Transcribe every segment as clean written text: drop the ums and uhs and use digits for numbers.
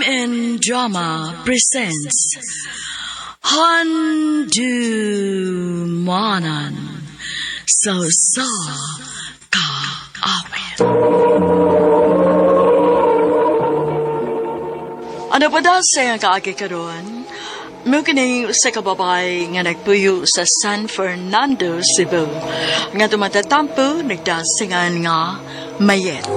and Drama presents Handumanan Sa Kaawit. Ano pa daw sa kaagi karon? Mugini sa kababay nga nagpuyo sa San Fernando, Cebu. Nga tumatatampo nagdasingan nga Mayet.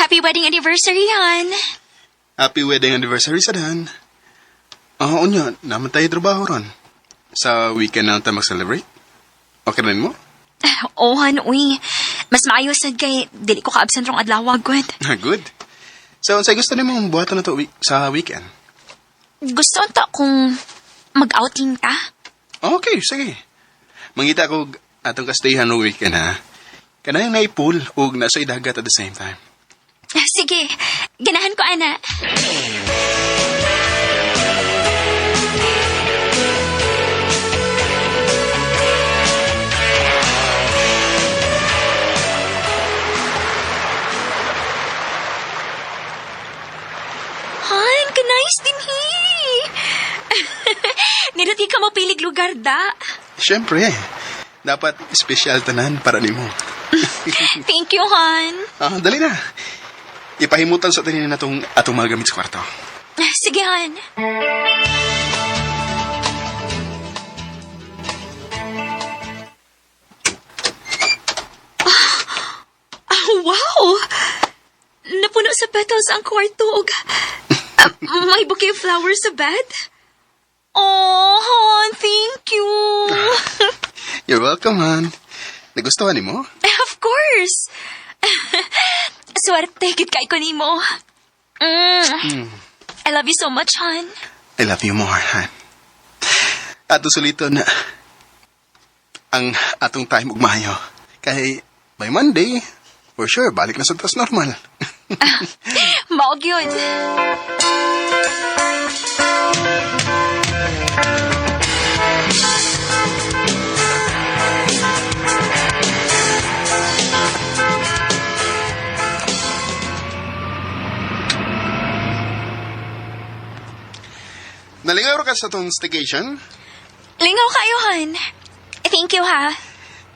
Happy wedding anniversary, Han. Happy wedding anniversary sa Dan. Unya, naman tayo trabaho ron. Sa weekend na tayo mag-celebrate. Okay rin mo? Oh, Han, uy. Mas maayos sad kay dili ko ka-absent rong adlaw, good. Good. So, sa gusto niyo mong buhatan na to sa weekend? Gusto ta kung mag-outing ta? Okay, sige. Mangita ko atong kastayhan no weekend, ha? Kanayang naipul o nasa idagat at the same time. Sige, ganahan ko, ana. Han, kanayos din Niluti ka mo pilig lugar da. Siyempre, dapat special tanan para nimo. Thank you, Han. Dali na. Ipahimutan sa tanin na atong mga gamit sa kwarto. Sige, Han. Wow! Napuno sa petals ang kwarto. May bouquet of flowers sa bed. Oh, Han, thank you. You're welcome, Han. Nagustuhan ni mo? Of course. Swerte, gid kay ko nimo. I love you so much, Han. I love you more, Han. Ato sulito na ang atong time ugmayo. Kay by Monday, for sure, balik na sa tas normal. Maog yun. Nalingaw ka sa tong staycation? Lingaw kayo, Han. Thank you, ha.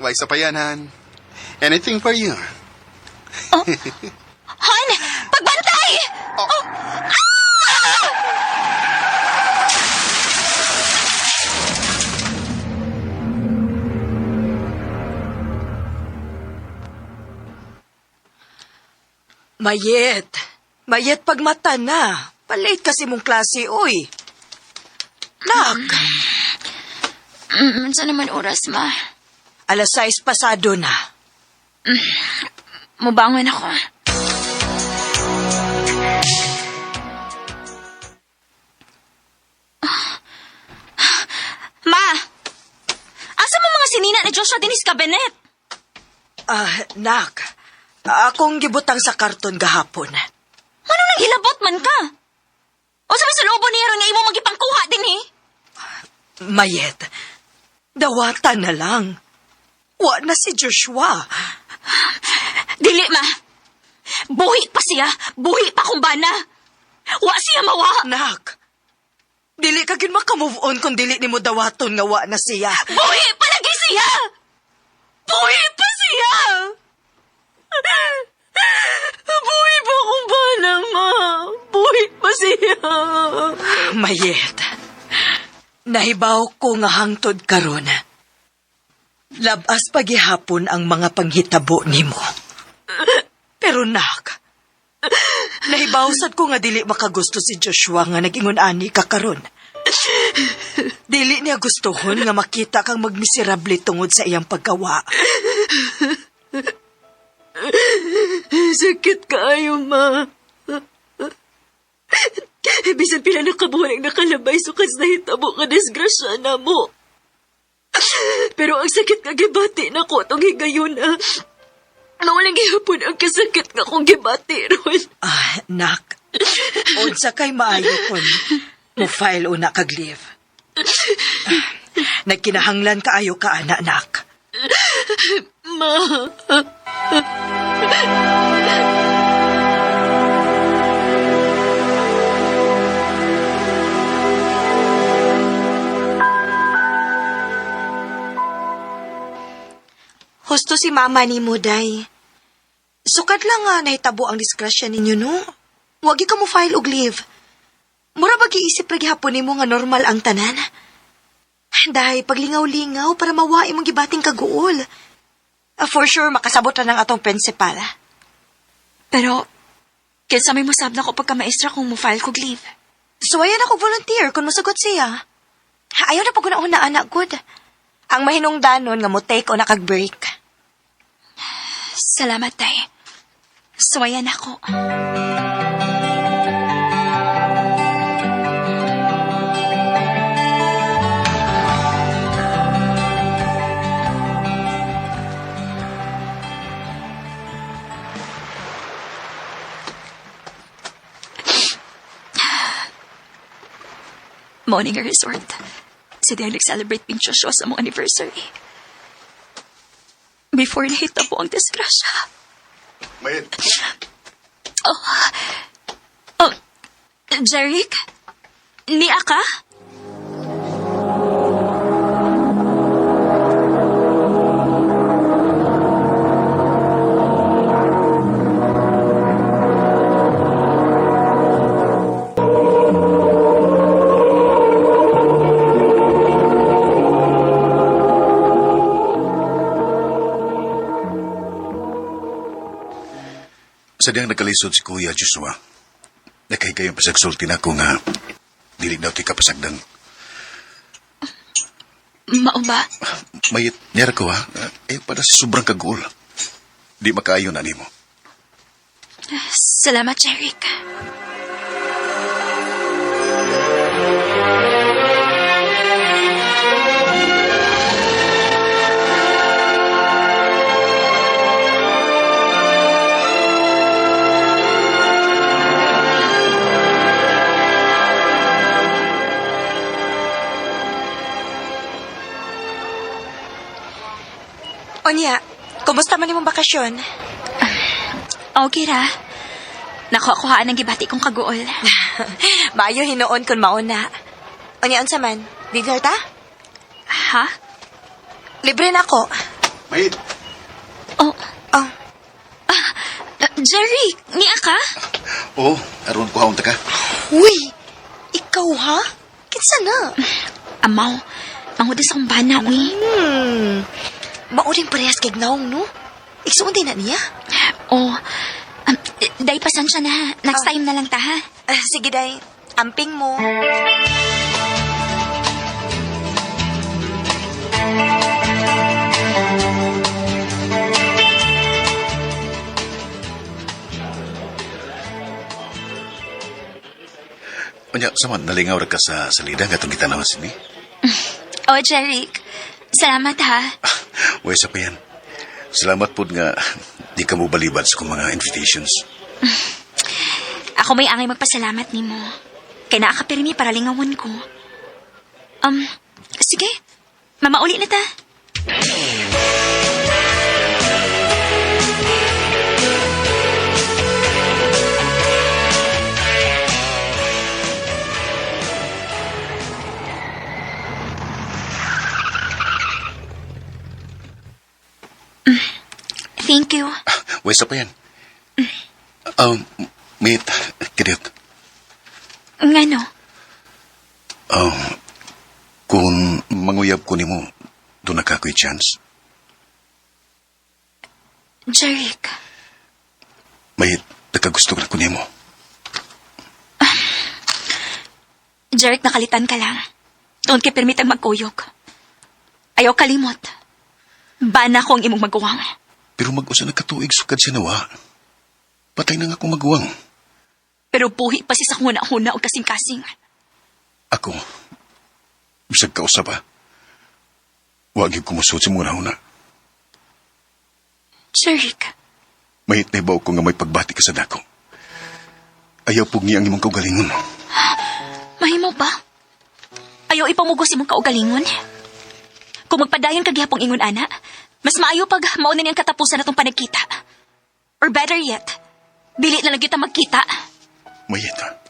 Why sa payan, Han? Anything for you. Oh. Han! Pagbantay! Oh. Mayet pagmata na. Palate kasi mong klase, oy. Nak, Saan naman oras, ma? 6:00 pasado na. Mubangon ako. Ma! Asa mo mga sinina ni Joshua Dennis Cabinet? Nak, akong gibutang sa karton gahapon. Ano nang hilabot man ka? O sabi sa loobo niya ron nga imo magipangkuha din Mayet, dawatan na lang. Wa na si Joshua. Dili, ma. Buhi pa siya. Buhi pa kung bana. Wa siya mawa. Nak, dili ka gid maka-move on kung dili nimo dawaton nga wa na siya. Buhi pa lagi siya. Buhi pa siya. Buhi pa kung bana, ma. Buhi pa siya. Mayet, nahibaw ko nga hangtod karon. Labas pagihapon ang mga panghitabo nimo. Pero nak, nahibawsad ko nga dili makagusto si Joshua nga nag-ingon ani ka karon. Dili niya gustohon nga makita kang magmiserable tungod sa iyang paggawa. Sakit kaayo, ma. Bisan pila nakabuhay nakalabay sukad sa hitabo nga disgrasya na mo. Pero ang sakit nga gibati na ko itong higayon na. Nawalang gihapon ang kasakit nga kong gibati ron. Nak. Unsa kay maayo kon mo file una kag leave. Nagkinahanglan kaayo ka anak. Ma. Husto si mama ni mo, day. Sukad lang nga nahitabo ang disgrasya ninyo, no? Wagi ka mo file og leave. Mura ba giisip ra gihapon nimo nga normal ang tanan? Day, paglingaw-lingaw para mawai mong gibating kaguol. For sure, makasabot na ng atong principal. Pero, kinsa may musab na ko pagka-maestra kung mo file kog leave. So, ayan ako volunteer kung masagot siya. Ayaw na pag-una anak, good. Ang mahinungdanon nga mo take o nakag-break. Salamat, tay. Suwayan ako. Morning nga resort. Si Dale nag-celebrate ping Joshua sa mong anniversary. Before nahita po ang disgrasya. Mayet. Oh, Jeric? Niya ka? Sadyang nagkalisod si Kuya Joshua. Nakahigayong pasagsulti na ako nga dili daw ti kapasagdan. Mao ba? Mayit, niyara ko ha. Para sa sobrang kaguol. Di makaayo na nimo. Salamat, Jeric. Onya, kumusta man imong bakasyon? Okay ra. Nakuha ng gibati kong kaguol. Maayo hinuon kun mauna. Onya, unsa man? Dinner ta? Ha? Libre na ako. Mayet. Oh, Oh, Jeric, niya ka? Oo, aron ko haunta ka. uy! Ikaw, ha? Kinsa na? Amaw, mangudas akong bana, uy. Mauring parehas kay Gnaong, no? Igsuon din na niya? Oh, day pasensya na. Next time na lang ta, ha? Sige, day. Amping mo. Onya, saman, nalingaw ra ka sa salida nga itong kitanawan sini. Oh, Jeric, salamat, ha? Uy, sa pa yan. Salamat po nga di ka mo balibad sa kong mga invitations. Ako may angay magpasalamat ni mo. Kaya nakakapirmi para lingawan ko. Sige. Mamauli na ta. Thank you. Uy, sa pa yan. Mate, kidiyot. Ngano? Kung manguyab ko ni mo, doon na kako'y chance. Jeric. Mate, nakagusto ko ni mo. Jeric, nakalitan ka lang. Doon kay permitang magkuyog. Ayaw kalimot. Bana ko ang imong magawang. Pero mag-usa na katuig sukad siya nawa. Patay na nga akong maguwang. Pero buhi pa si sa huna-huna o kasing-kasing. Ako, bisag ka usap Huwag yung kumusot sa mga huna. Jeric, Mahit na ibaw ko nga may pagbati ka sa dako. Ayaw pugni ang imong kaugalingon. mahimo ba? Ayaw ipamugos imong kaugalingon? Kung magpadayon kag gihapong ingon ana, mas maayo pag mao na niyang katapusan natong panagkita. Or better yet, dili na lang kita magkita. Mayeta.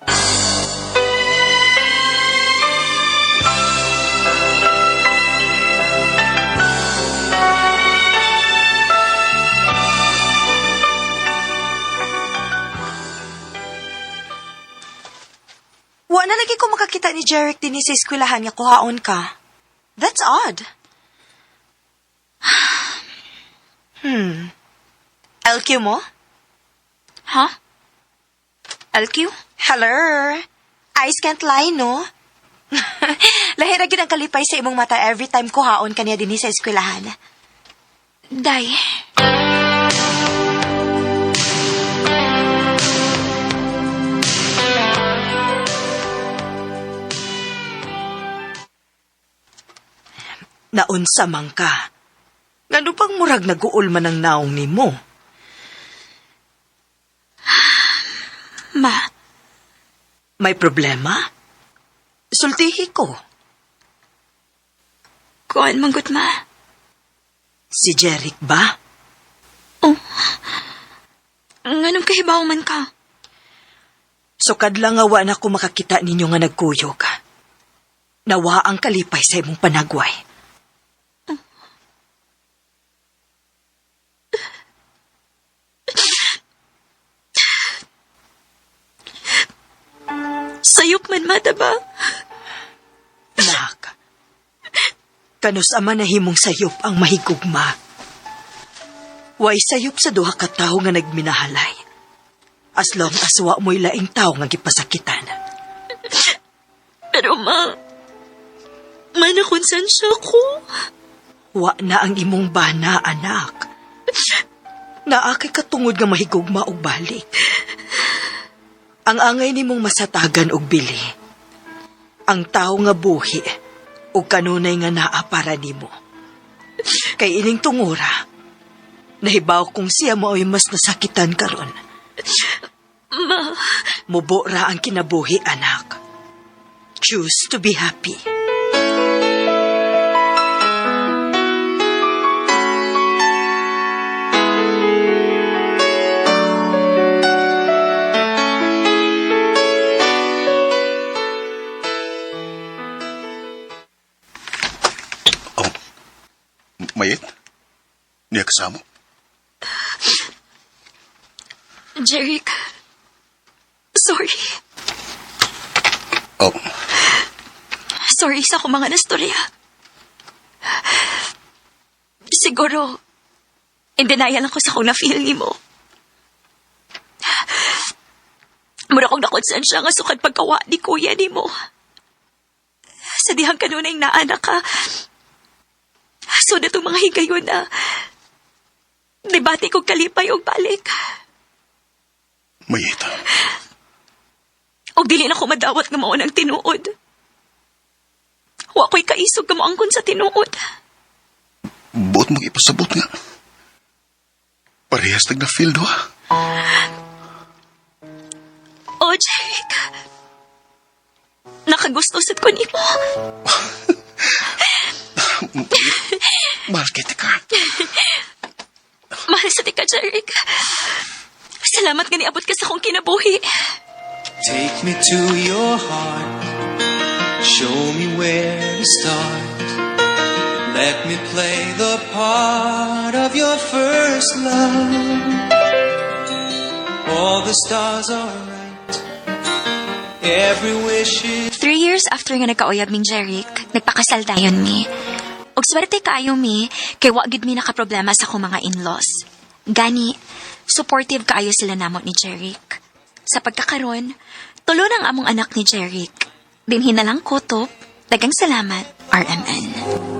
Wa na lagi ko makakita ni Jeric din sa eskwelahan nga kuhaon ka. That's odd. LQ mo? Ha? LQ? Hello? Eyes can't lie, no? Lahira gyud ang kalipay sa imong mata every time kuhaon ka niya din sa eskwelahan. Day. Naunsa man ka. Ngano pang murag naguol man ang naong nimo? Ma, May problema? Sultihi ko. kuan manggut ma. Si Jeric ba? Nganong kahibaw man ka? Sukad lang nga wa na ko makakita ninyo nga nagkuyog. Nawa ang kalipay sa imong panagway. Sayop man mata ba? Nak, kanus ama na himong sayop ang mahigugma. Way sayop sa duha ka tawo nga nagminahalay. As long as wa mo'y laing tawo nga gipasakitan. Pero ma, manakonsensya ko. Wa na ang imong bana, anak. Naakay katungod nga mahigugma og balik. Ang angay nimong masatagan og bili. Ang tao nga buhi ug kanunay nga naa para nimo. Kay ining tungura, nahibaw kong siya mao'y mas nasakitan karon. Ma, Mubo ra ang kinabuhi, anak. Choose to be happy. Mayet? Niya kasamo? Jeric, sorry. Oh, Sorry sa akong mga nastorya. Siguro, in denial ako sa akong na-feel ni mo. Mura kong nakonsensya nga sukad pagkawa ni kuya ni mo. Sa dihang kanunay naanak ka, so na itong mga higayon na debate kong kalipay o balik. Mayeta. O dili na ko madawat nga mao ng tinuod. Wa ko'y kaisog nga moangkon sa tinuod. Buot mo ipasabot nga. Parehas nag-na-feel do O, Jeric. Nakagustosat ko ni mo. Mahal kita ka. Mahal sa tika, Jeric. Salamat nga niabot ka sa akong kinabuhi. Take me to your heart. Show me where to start. Let me play the part of your first love. All the stars are right. Every wish is 3 years after nga nagkauyab ming Jeric, nagpakasal dayon mi. Og swerte kaayo mi, kay wa gid mi nakaproblema sa akong mga in-laws. Gani, supportive kaayo sila namot ni Jeric. Sa pagkakaron, tulo ng among anak ni Jeric. Dinhin na lang kutob. Dagang salamat, RMN.